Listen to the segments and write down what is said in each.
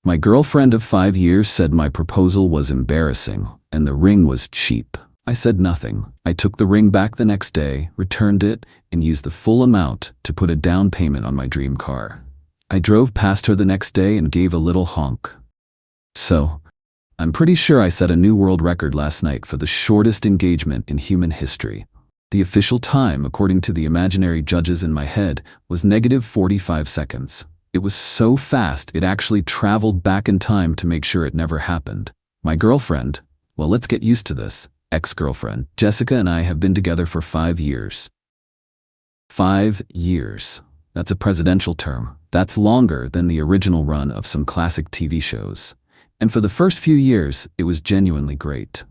My girlfriend of 5 years said my proposal was embarrassing and the ring was cheap. I said nothing. I took the ring back the next day, returned it, and used the full amount to put a down payment on my dream car. I drove past her the next day and gave a little honk. So, I'm pretty sure I set a new world record last night for the shortest engagement in human history. The official time, according to the imaginary judges in my head, was -45 seconds. It was so fast it actually traveled back in time to make sure it never happened. My girlfriend, well, let's get used to this, ex-girlfriend, Jessica, and I have been together for 5 years. 5 years. That's a presidential term. That's longer than the original run of some classic TV shows. And for the first few years, it was genuinely great.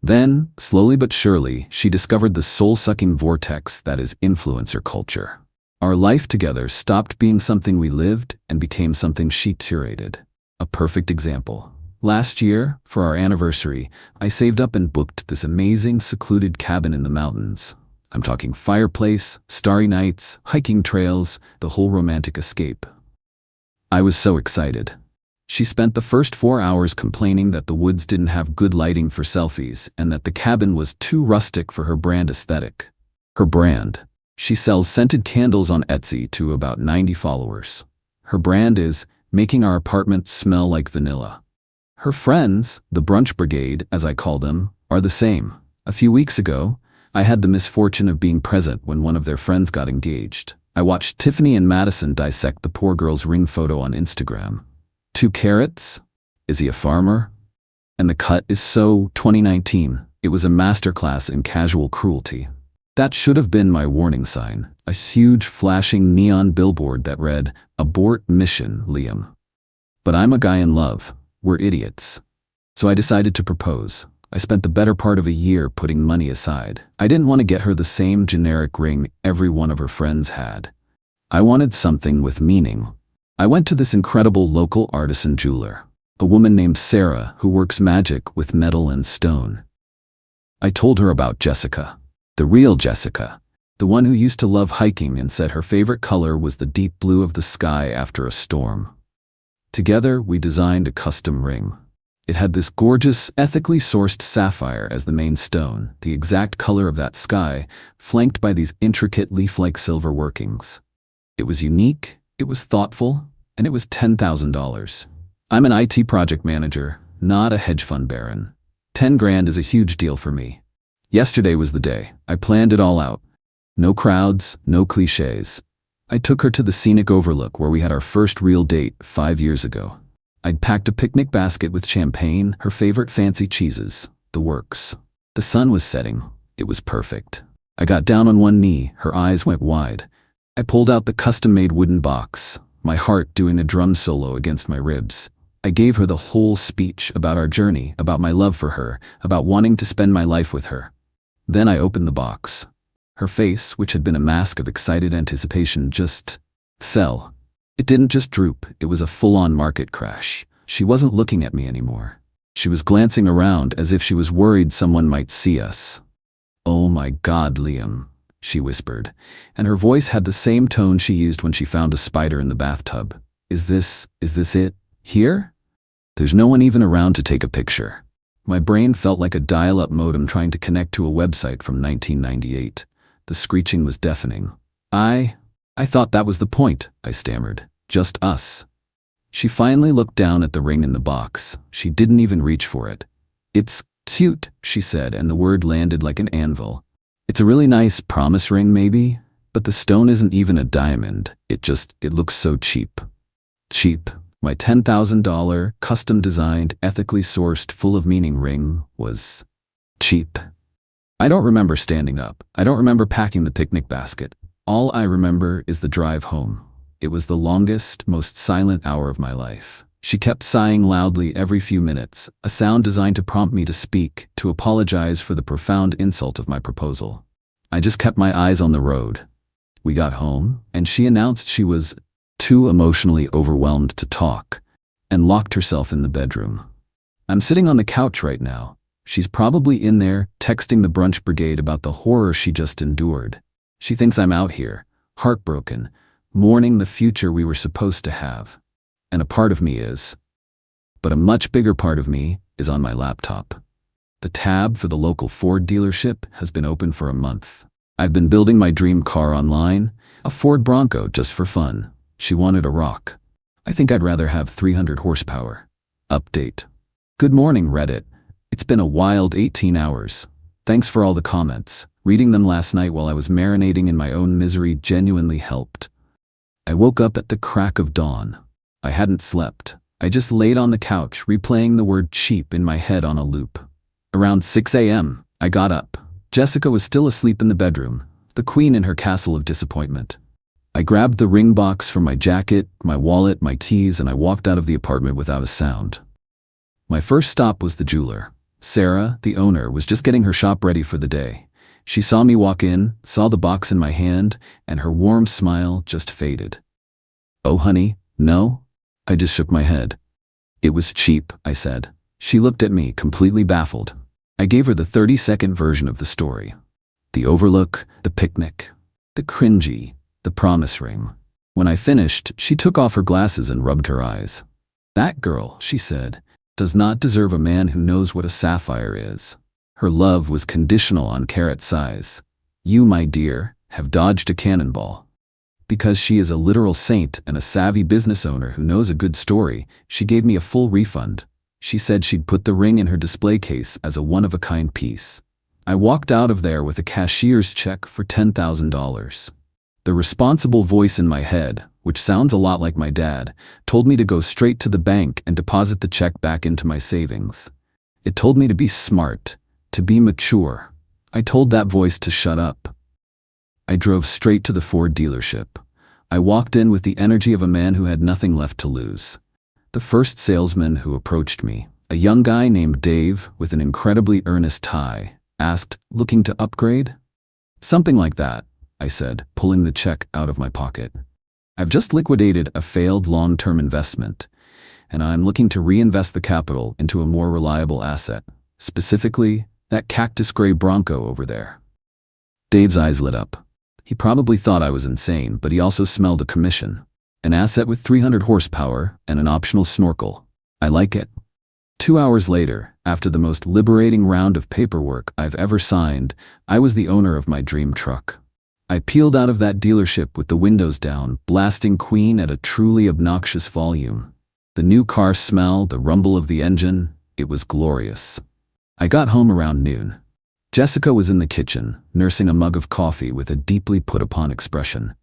Then, slowly but surely, she discovered the soul-sucking vortex that is influencer culture. Our life together stopped being something we lived and became something she curated. A perfect example. Last year, for our anniversary, I saved up and booked this amazing secluded cabin in the mountains. I'm talking fireplace, starry nights, hiking trails, the whole romantic escape. I was so excited. She spent the first 4 hours complaining that the woods didn't have good lighting for selfies and that the cabin was too rustic for her brand aesthetic. Her brand. She sells scented candles on Etsy to about 90 followers. Her brand is making our apartment smell like vanilla. Her friends, the brunch brigade, as I call them, are the same. A few weeks ago, I had the misfortune of being present when one of their friends got engaged. I watched Tiffany and Madison dissect the poor girl's ring photo on Instagram. 2 carats? Is he a farmer? And the cut is so 2019. It was a masterclass in casual cruelty. That should have been my warning sign, a huge flashing neon billboard that read, "Abort mission, Liam." But I'm a guy in love. We're idiots. So I decided to propose. I spent the better part of a year putting money aside. I didn't want to get her the same generic ring every one of her friends had. I wanted something with meaning. I went to this incredible local artisan jeweler, a woman named Sarah who works magic with metal and stone. I told her about Jessica. The real Jessica, the one who used to love hiking and said her favorite color was the deep blue of the sky after a storm. Together, we designed a custom ring. It had this gorgeous, ethically sourced sapphire as the main stone, the exact color of that sky, flanked by these intricate leaf-like silver workings. It was unique, it was thoughtful, and it was $10,000. I'm an IT project manager, not a hedge fund baron. 10 grand is a huge deal for me. Yesterday was the day. I planned it all out. No crowds, no cliches. I took her to the scenic overlook where we had our first real date 5 years ago. I'd packed a picnic basket with champagne, her favorite fancy cheeses, the works. The sun was setting. It was perfect. I got down on one knee, her eyes went wide. I pulled out the custom-made wooden box, my heart doing a drum solo against my ribs. I gave her the whole speech about our journey, about my love for her, about wanting to spend my life with her. Then I opened the box. Her face, which had been a mask of excited anticipation, just fell. It didn't just droop, it was a full-on market crash. She wasn't looking at me anymore. She was glancing around as if she was worried someone might see us. "Oh my God, Liam," she whispered, and her voice had the same tone she used when she found a spider in the bathtub. Is this it? Here? There's no one even around to take a picture." My brain felt like a dial-up modem trying to connect to a website from 1998. The screeching was deafening. I thought that was the point," I stammered. "Just us." She finally looked down at the ring in the box. She didn't even reach for it. "It's cute," she said, and the word landed like an anvil. "It's a really nice promise ring, maybe, but the stone isn't even a diamond. It looks so cheap." Cheap. My $10,000, custom-designed, ethically sourced, full-of-meaning ring was cheap. I don't remember standing up. I don't remember packing the picnic basket. All I remember is the drive home. It was the longest, most silent hour of my life. She kept sighing loudly every few minutes, a sound designed to prompt me to speak, to apologize for the profound insult of my proposal. I just kept my eyes on the road. We got home, and she announced she was too emotionally overwhelmed to talk, and locked herself in the bedroom. I'm sitting on the couch right now. She's probably in there, texting the brunch brigade about the horror she just endured. She thinks I'm out here, heartbroken, mourning the future we were supposed to have. And a part of me is, but a much bigger part of me is on my laptop. The tab for the local Ford dealership has been open for a month. I've been building my dream car online, a Ford Bronco, just for fun. She wanted a rock. I think I'd rather have 300 horsepower. Update. Good morning, Reddit. It's been a wild 18 hours. Thanks for all the comments. Reading them last night while I was marinating in my own misery genuinely helped. I woke up at the crack of dawn. I hadn't slept. I just laid on the couch, replaying the word cheap in my head on a loop. Around 6 a.m., I got up. Jessica was still asleep in the bedroom, the queen in her castle of disappointment. I grabbed the ring box from my jacket, my wallet, my keys, and I walked out of the apartment without a sound. My first stop was the jeweler. Sarah, the owner, was just getting her shop ready for the day. She saw me walk in, saw the box in my hand, and her warm smile just faded. "Oh, honey, no?" I just shook my head. "It was cheap," I said. She looked at me, completely baffled. I gave her the 30-second version of the story. The overlook, the picnic, the cringy, the promise ring. When I finished, she took off her glasses and rubbed her eyes. "That girl," she said, "does not deserve a man who knows what a sapphire is." Her love was conditional on carat size. "You, my dear, have dodged a cannonball." Because she is a literal saint and a savvy business owner who knows a good story, she gave me a full refund. She said she'd put the ring in her display case as a one-of-a-kind piece. I walked out of there with a cashier's check for $10,000. The responsible voice in my head, which sounds a lot like my dad, told me to go straight to the bank and deposit the check back into my savings. It told me to be smart, to be mature. I told that voice to shut up. I drove straight to the Ford dealership. I walked in with the energy of a man who had nothing left to lose. The first salesman who approached me, a young guy named Dave with an incredibly earnest tie, asked, "Looking to upgrade?" "Something like that," I said, pulling the check out of my pocket. "I've just liquidated a failed long-term investment, and I'm looking to reinvest the capital into a more reliable asset, specifically that cactus gray Bronco over there." Dave's eyes lit up. He probably thought I was insane, but he also smelled a commission. An asset with 300 horsepower and an optional snorkel. I like it. 2 hours later, after the most liberating round of paperwork I've ever signed, I was the owner of my dream truck. I peeled out of that dealership with the windows down, blasting Queen at a truly obnoxious volume. The new car smell, the rumble of the engine, it was glorious. I got home around noon. Jessica was in the kitchen, nursing a mug of coffee with a deeply put-upon expression.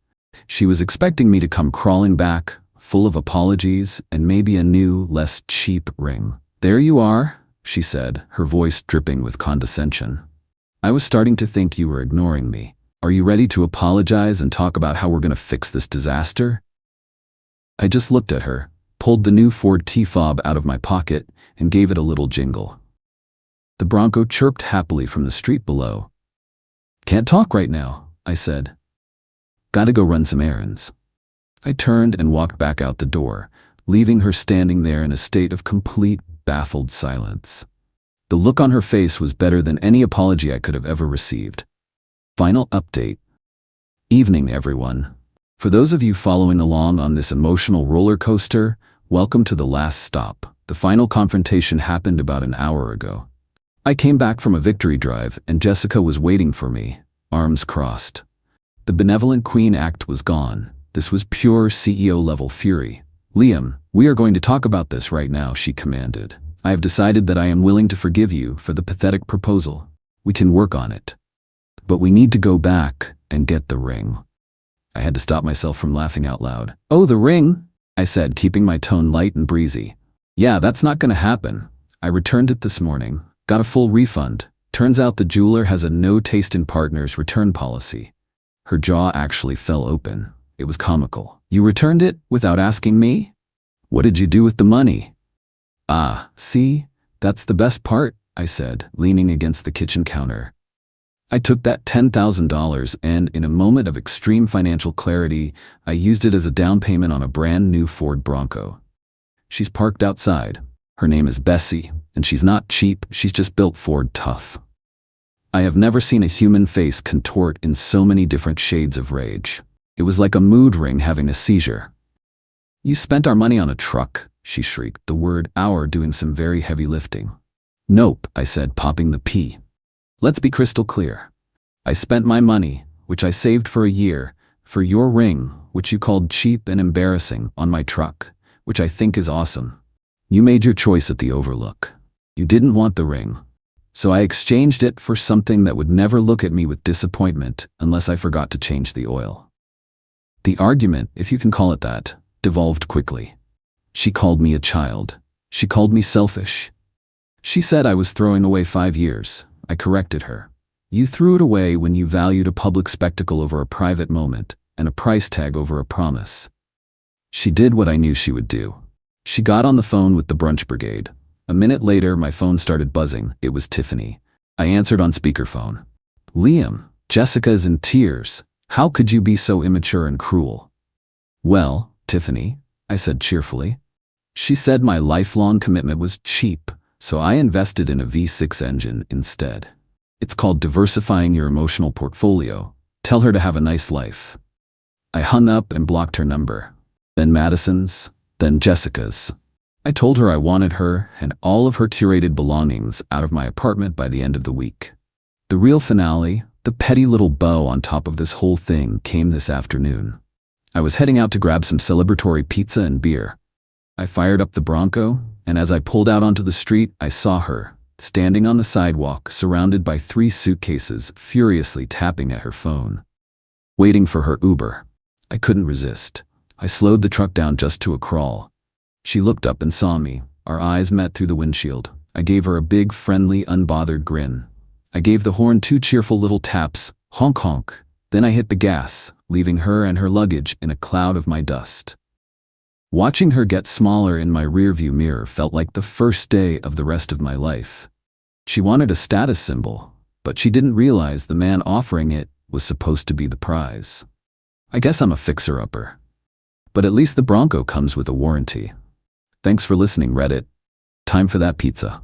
She was expecting me to come crawling back, full of apologies and maybe a new, less cheap ring. "There you are," she said, her voice dripping with condescension. "I was starting to think you were ignoring me. Are you ready to apologize and talk about how we're going to fix this disaster?" I just looked at her, pulled the new Ford T-fob out of my pocket, and gave it a little jingle. The Bronco chirped happily from the street below. "Can't talk right now," I said. "Gotta go run some errands." I turned and walked back out the door, leaving her standing there in a state of complete, baffled silence. The look on her face was better than any apology I could have ever received. Final update. Evening, everyone. For those of you following along on this emotional roller coaster, welcome to the last stop. The final confrontation happened about an hour ago. I came back from a victory drive and Jessica was waiting for me, arms crossed. The benevolent Queen act was gone. This was pure CEO-level fury. "Liam, we are going to talk about this right now," she commanded. "I have decided that I am willing to forgive you for the pathetic proposal. We can work on it. But we need to go back and get the ring." I had to stop myself from laughing out loud. "Oh, the ring?" I said, keeping my tone light and breezy. "Yeah, that's not going to happen. I returned it this morning. Got a full refund. Turns out the jeweler has a no-taste-in-partners return policy." Her jaw actually fell open. It was comical. "You returned it without asking me? What did you do with the money?" "Ah, see? That's the best part," I said, leaning against the kitchen counter. "I took that $10,000 and, in a moment of extreme financial clarity, I used it as a down payment on a brand new Ford Bronco. She's parked outside. Her name is Bessie, and she's not cheap, she's just built Ford tough." I have never seen a human face contort in so many different shades of rage. It was like a mood ring having a seizure. "You spent our money on a truck," she shrieked, the word hour doing some very heavy lifting. Nope, I said, popping the P. Let's be crystal clear. I spent my money, which I saved for a year, for your ring, which you called cheap and embarrassing, on my truck, which I think is awesome. You made your choice at the Overlook. You didn't want the ring. So I exchanged it for something that would never look at me with disappointment unless I forgot to change the oil. The argument, if you can call it that, devolved quickly. She called me a child. She called me selfish. She said I was throwing away 5 years. I corrected her. You threw it away when you valued a public spectacle over a private moment and a price tag over a promise. She did what I knew she would do. She got on the phone with the brunch brigade. A minute later, my phone started buzzing. It was Tiffany. I answered on speakerphone. Liam, Jessica is in tears. How could you be so immature and cruel? Well, Tiffany, I said cheerfully. She said my lifelong commitment was cheap, so I invested in a V6 engine instead. It's called diversifying your emotional portfolio. Tell her to have a nice life. I hung up and blocked her number. Then Madison's, then Jessica's. I told her I wanted her and all of her curated belongings out of my apartment by the end of the week. The real finale, the petty little bow on top of this whole thing, came this afternoon. I was heading out to grab some celebratory pizza and beer. I fired up the Bronco, and as I pulled out onto the street, I saw her, standing on the sidewalk, surrounded by 3 suitcases, furiously tapping at her phone. Waiting for her Uber. I couldn't resist. I slowed the truck down just to a crawl. She looked up and saw me. Our eyes met through the windshield. I gave her a big, friendly, unbothered grin. I gave the horn 2 cheerful little taps, honk honk. Then I hit the gas, leaving her and her luggage in a cloud of my dust. Watching her get smaller in my rearview mirror felt like the first day of the rest of my life. She wanted a status symbol, but she didn't realize the man offering it was supposed to be the prize. I guess I'm a fixer-upper. But at least the Bronco comes with a warranty. Thanks for listening, Reddit. Time for that pizza.